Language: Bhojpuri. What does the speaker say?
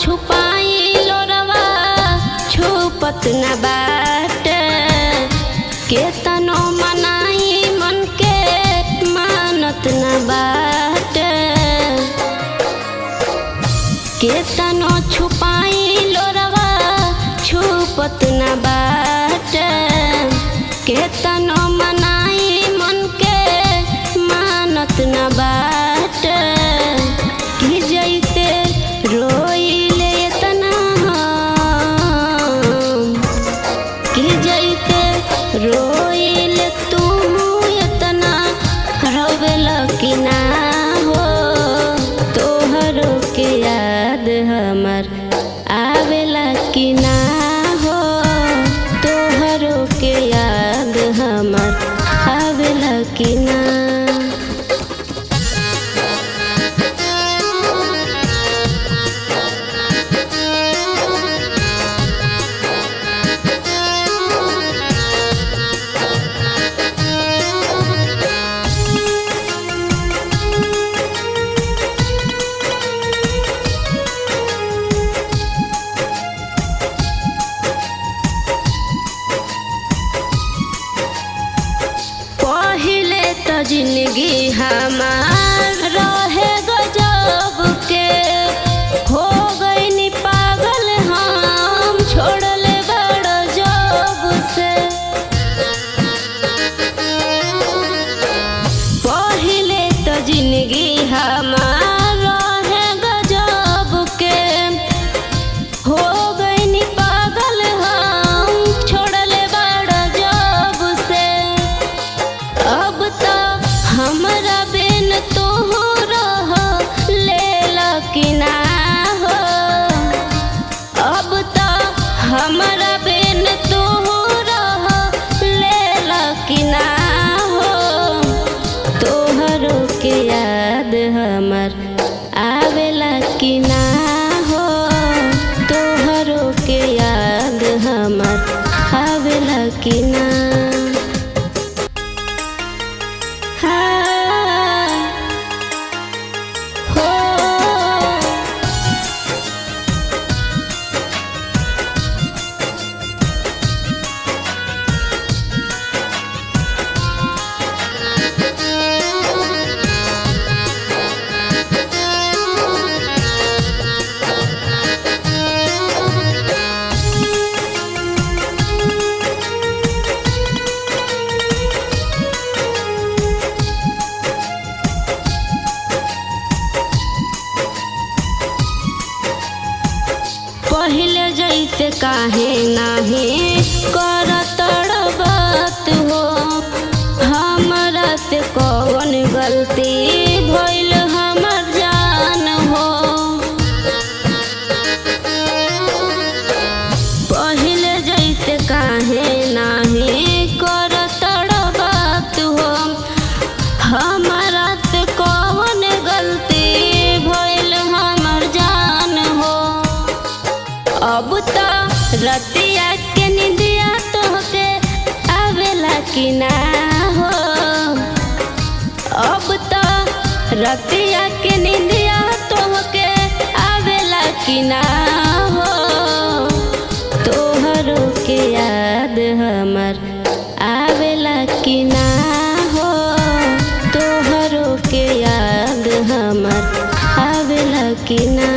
छुपाई लोरवा छुपत न बाट केतनो मनाई मन के मानत न बाट केतनो छुपाई लोरवा छुपत न बाट केतनो मनाई मन के मानत न बाट कि जैते रोइले इतना कि जैते रोइले तू इतना रोवेला कि ना हो तोहरो के याद हमर आवेला कि ना हो तोहरो के याद हमर आवेला कि ना। जिंदगी हमार रहे गजब के हो गई नी पागल हम छोड़ले बड़ जब से पहले तो जिंदगी हमार रहे गजब के हो गई नी पागल हम छोड़ले बड़ जब से अब तो हमरा बिन तू रह लेला कि ना हो अब तो हमरा बिन तू रह लेला कि ना हो तोहरो के याद हमर आवेला कि ना हो तोहरो के याद हमर आवेला कि ना। पहले जैसे काहे नाही करत बात हो हमरा से कौन गलती भइल हमर जान हो पहले जैसे काहे नाही करत बात हो हमरा से कौन गलती भइल हमर जान हो अब तो रतिया के निंदिया तोहके आवेला कि ना हो अब तो रतिया के निंदिया तोहके आवेला कि ना हो तोहरो के याद हमर आवेला कि ना हो तोहरो के याद हमर आवेला कि ना।